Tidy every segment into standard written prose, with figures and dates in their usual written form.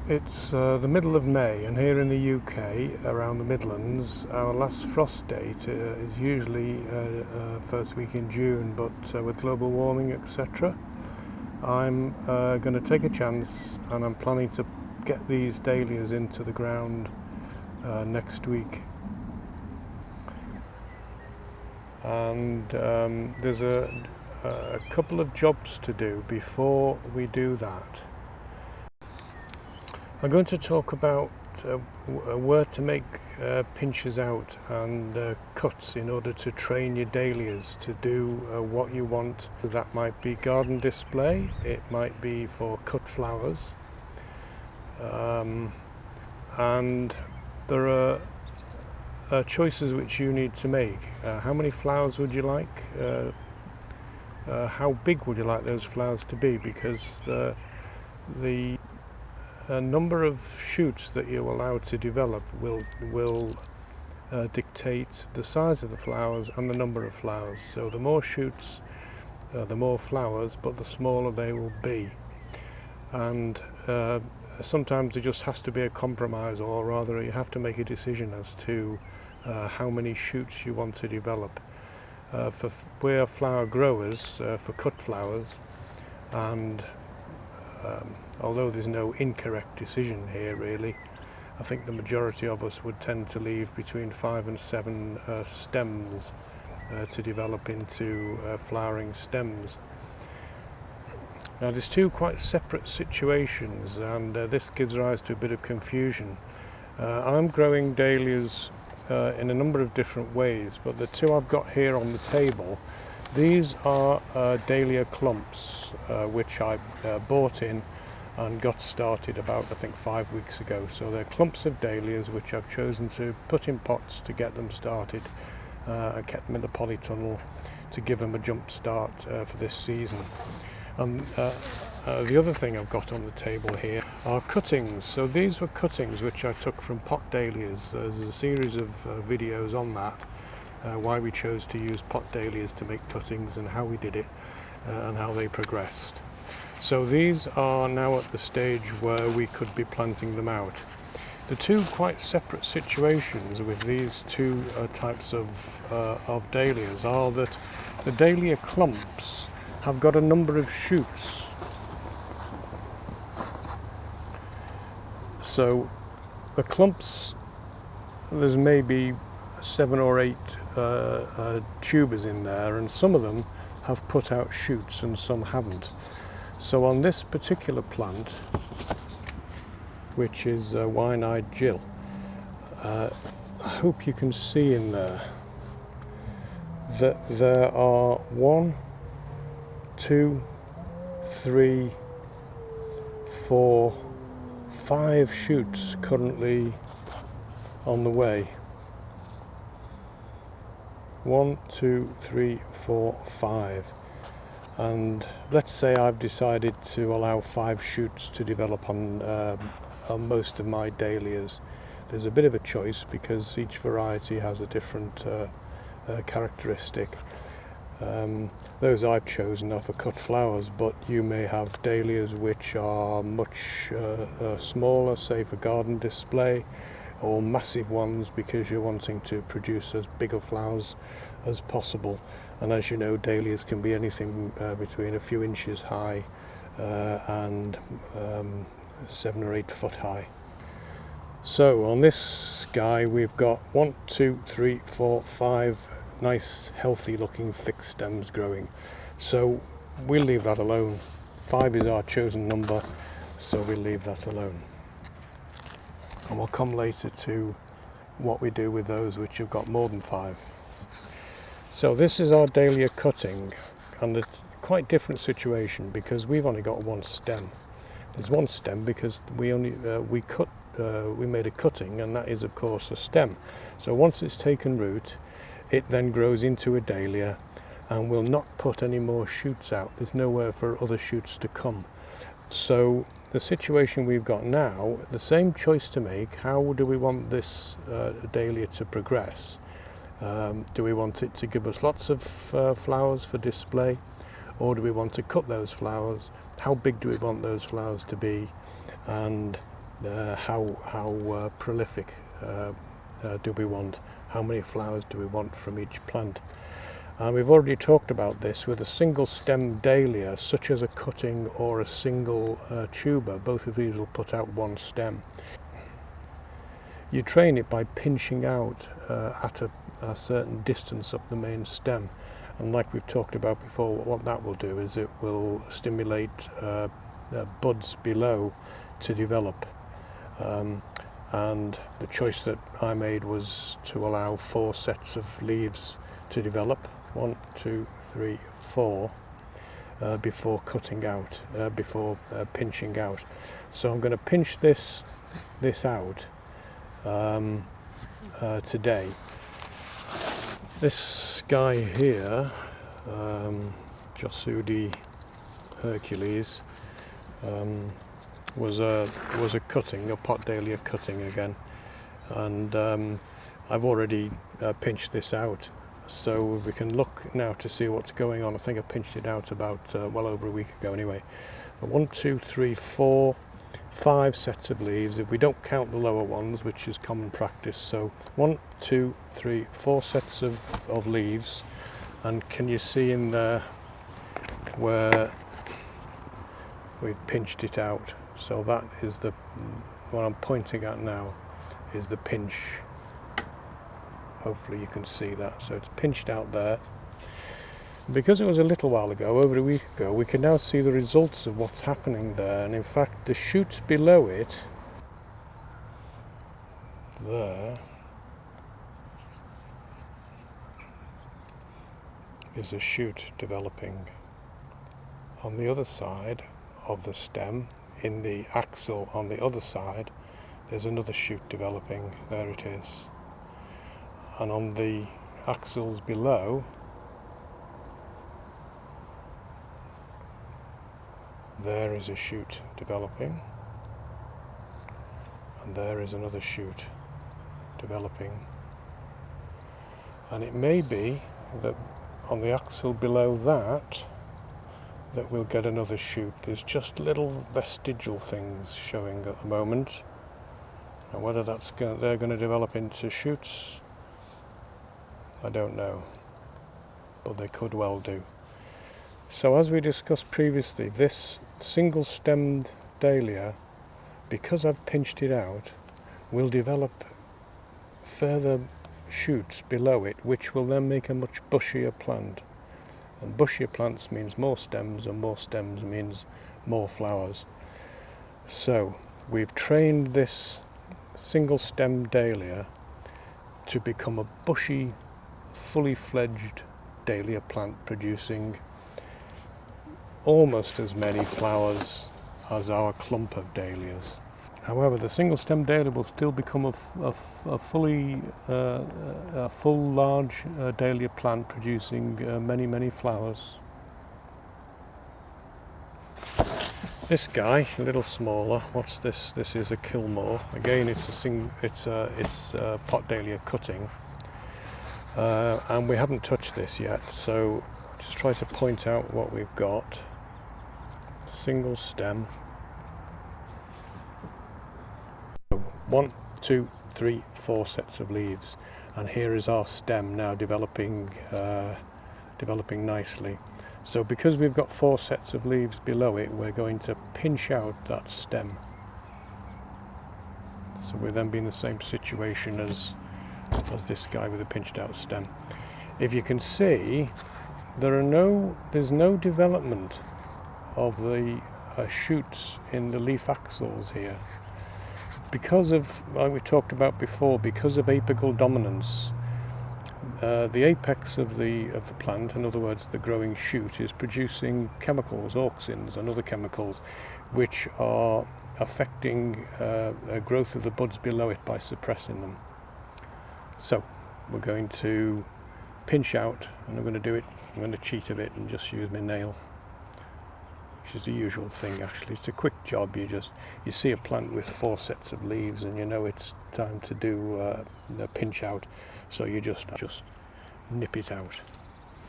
It's the middle of May, and here in the UK, around the Midlands, our last frost date is usually first week in June, but with global warming, etc., I'm going to take a chance, and I'm planning to get these dahlias into the ground next week. And there's a couple of jobs to do before we do that. I'm going to talk about where to make pinches out and cuts in order to train your dahlias to do what you want. That might be garden display, it might be for cut flowers, and there are choices which you need to make. How many flowers would you like? How big would you like those flowers to be? Because the number of shoots that you're allowed to develop will dictate the size of the flowers and the number of flowers. So the more shoots, the more flowers, but the smaller they will be. And sometimes there just has to be a compromise, or rather you have to make a decision as to how many shoots you want to develop. We're flower growers for cut flowers, and although there's no incorrect decision here really, I think the majority of us would tend to leave between 5 and 7 stems to develop into flowering stems. Now there's two quite separate situations, and this gives rise to a bit of confusion. I'm growing dahlias in a number of different ways, but the two I've got here on the table, these are Dahlia clumps, which I bought in and got started about, I think, 5 weeks ago. So they're clumps of dahlias which I've chosen to put in pots to get them started. I kept them in the polytunnel to give them a jump start for this season. And the other thing I've got on the table here are cuttings. So these were cuttings which I took from pot dahlias. There's a series of videos on that, why we chose to use pot dahlias to make cuttings and how we did it and how they progressed. So these are now at the stage where we could be planting them out. The two quite separate situations with these two types of dahlias are that the dahlia clumps have got a number of shoots. So the clumps, there's maybe 7 or 8 tubers in there, and some of them have put out shoots and some haven't. So on this particular plant, which is wine-eyed Jill, I hope you can see in there that there are 1, 2, 3, 4, 5 shoots currently on the way. 1, 2, 3, 4, 5. And let's say I've decided to allow 5 shoots to develop on most of my dahlias. There's a bit of a choice because each variety has a different characteristic. Those I've chosen are for cut flowers, but you may have dahlias which are much smaller, say for garden display, or massive ones because you're wanting to produce as big of flowers as possible. And as you know, dahlias can be anything between a few inches high and 7 or 8 foot high. So on this guy we've got 1, 2, 3, 4, 5 nice healthy looking thick stems growing. So we'll leave that alone. 5 is our chosen number, so we'll leave that alone. And we'll come later to what we do with those which have got more than 5. So this is our dahlia cutting, and a quite different situation because we've only got 1 stem. There's 1 stem because we made a cutting, and that is of course a stem. So once it's taken root, it then grows into a dahlia and will not put any more shoots out. There's nowhere for other shoots to come. So the situation we've got now, the same choice to make. How do we want this dahlia to progress? Do we want it to give us lots of flowers for display, or do we want to cut those flowers? How big do we want those flowers to be? And how prolific do we want, how many flowers do we want from each plant. And we've already talked about this with a single stem dahlia, such as a cutting or a single tuber. Both of these will put out one stem. You train it by pinching out at a certain distance up the main stem, and like we've talked about before, what that will do is it will stimulate buds below to develop. And the choice that I made was to allow 4 sets of leaves to develop, 1, 2, 3, 4, before cutting out, before pinching out. So I'm going to pinch this out today. This guy here, Josudi Hercules, was a cutting, a pot dahlia cutting again, and I've already pinched this out, so we can look now to see what's going on. I think I pinched it out about well over a week ago anyway. 1, 2, 3, 4, 5 sets of leaves, if we don't count the lower ones, which is common practice. So 1, 2, 3, 4 sets of leaves, and can you see in there where we've pinched it out? So that is what I'm pointing at now is the pinch. Hopefully you can see that. So it's pinched out there. Because it was a little while ago, over a week ago, we can now see the results of what's happening there. And in fact, the shoots below it, there, is a shoot developing. On the other side of the stem, in the axil on the other side, there's another shoot developing. There it is. And on the axils below, there is a shoot developing, and there is another shoot developing. And it may be that on the axil below that we'll get another shoot. There's just little vestigial things showing at the moment, and whether they're going to develop into shoots, I don't know, but they could well do. So as we discussed previously, this single-stemmed dahlia, because I've pinched it out, will develop further shoots below it, which will then make a much bushier plant. And bushier plants means more stems, and more stems means more flowers. So we've trained this single-stemmed dahlia to become a bushy, fully fledged dahlia plant, producing almost as many flowers as our clump of dahlias. However, the single-stem dahlia will still become a full large dahlia plant, producing many flowers. This guy, a little smaller. What's this? This is a Kilmore. Again, it's a pot dahlia cutting, and we haven't touched this yet. So just try to point out what we've got. Single stem. 1, 2, 3, 4 sets of leaves, and here is our stem now developing nicely. So because we've got 4 sets of leaves below it, we're going to pinch out that stem. So we'll then be in the same situation as this guy with a pinched out stem. If you can see, there's no development of the shoots in the leaf axils here. Because of, like we talked about before, because of apical dominance, the apex of the plant, in other words the growing shoot, is producing chemicals, auxins and other chemicals, which are affecting growth of the buds below it by suppressing them. So we're going to pinch out, and I'm going to cheat a bit and just use my nail, which is the usual thing actually. It's a quick job. You see a plant with 4 sets of leaves and you know it's time to do the pinch out, so you just nip it out.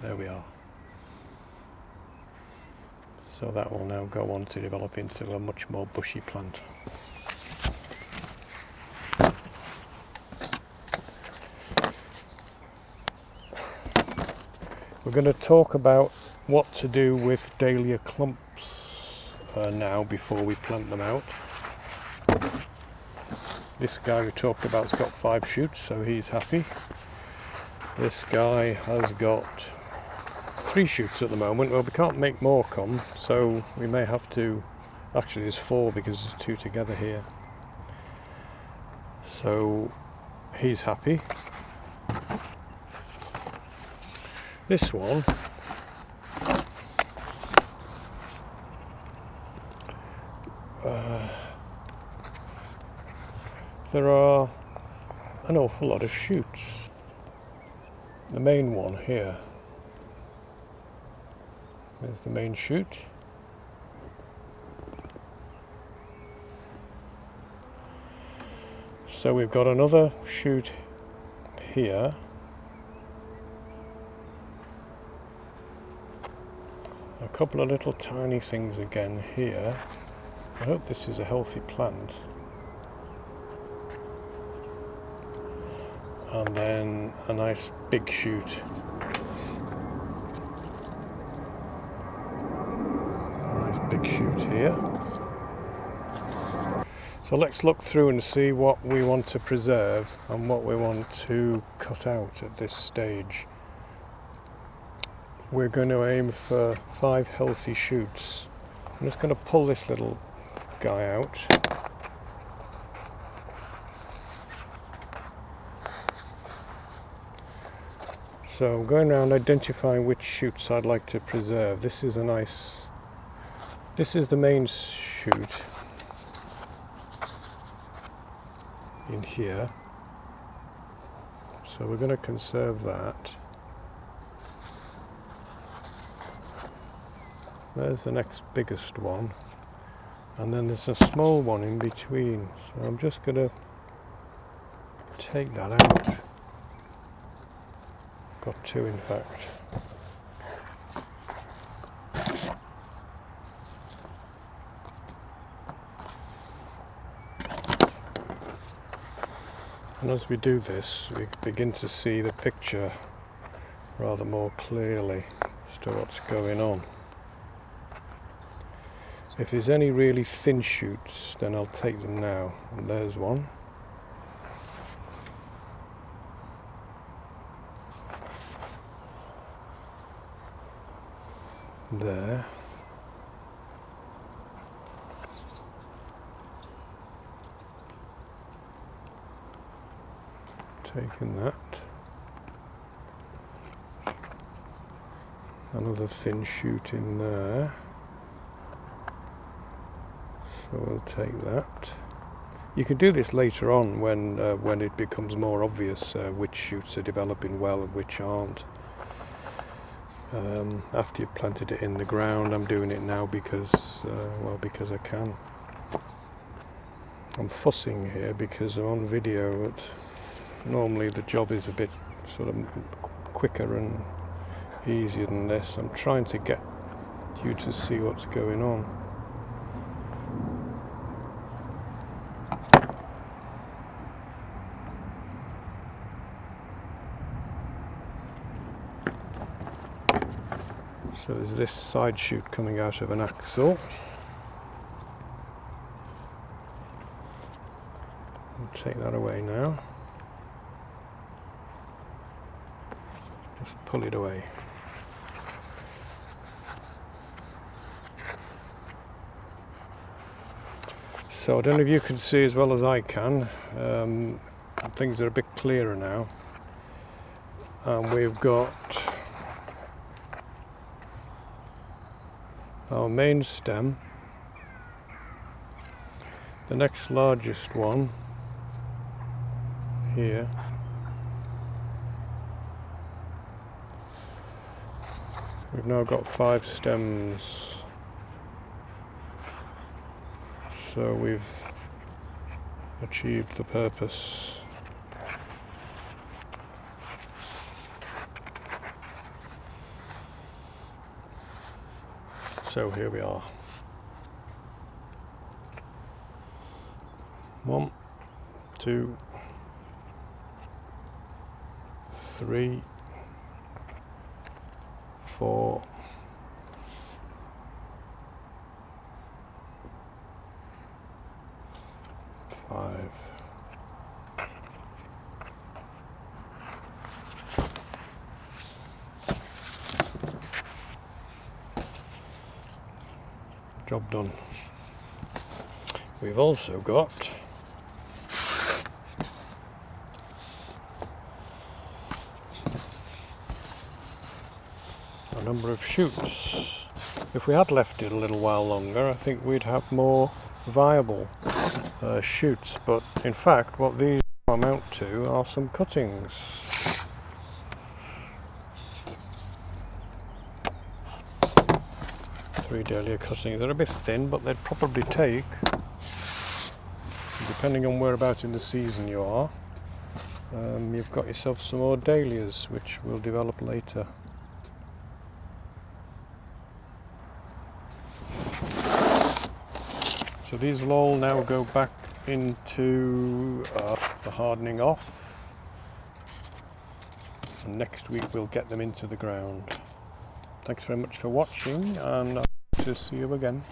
There we are. So that will now go on to develop into a much more bushy plant. We're going to talk about what to do with Dahlia clumps now before we plant them out. This guy we talked about's got 5 shoots, so he's happy. This guy has got 3 shoots at the moment. Well, we can't make more come, so we may have to... Actually, there's 4 because there's 2 together here. So he's happy. This one there are an awful lot of shoots. The main one here, there's the main shoot. So we've got another shoot here. A couple of little tiny things again here. I hope this is a healthy plant. And then a nice big shoot. A nice big shoot here. So let's look through and see what we want to preserve and what we want to cut out at this stage. We're going to aim for 5 healthy shoots. I'm just going to pull this little guy out. So I'm going around identifying which shoots I'd like to preserve. This is the main shoot in here. So we're going to conserve that. There's the next biggest one. And then there's a small one in between. So I'm just going to take that out. Got 2 in fact. And as we do this, we begin to see the picture rather more clearly as to what's going on. If there's any really thin shoots, then I'll take them now. And there's one. There. Taking that. Another thin shoot in there. So we'll take that. You can do this later on when it becomes more obvious which shoots are developing well and which aren't. After you've planted it in the ground, I'm doing it now because I can. I'm fussing here because I'm on video, but normally the job is a bit sort of quicker and easier than this. I'm trying to get you to see what's going on. So there's this side shoot coming out of an axle. I'll take that away now. Just pull it away. So I don't know if you can see as well as I can. Things are a bit clearer now. And we've got our main stem, the next largest one here, we've now got 5 stems, so we've achieved the purpose. So here we are. 1, 2, 3, 4, 5. Job done. We've also got a number of shoots. If we had left it a little while longer, I think we'd have more viable shoots, but in fact what these amount to are some cuttings. Three Dahlia cuttings. They're a bit thin, but they'd probably take, depending on whereabouts in the season you are, you've got yourself some more Dahlias, which will develop later. So these will all now go back into the hardening off, and next week we'll get them into the ground. Thanks very much for watching, and I'll see you again.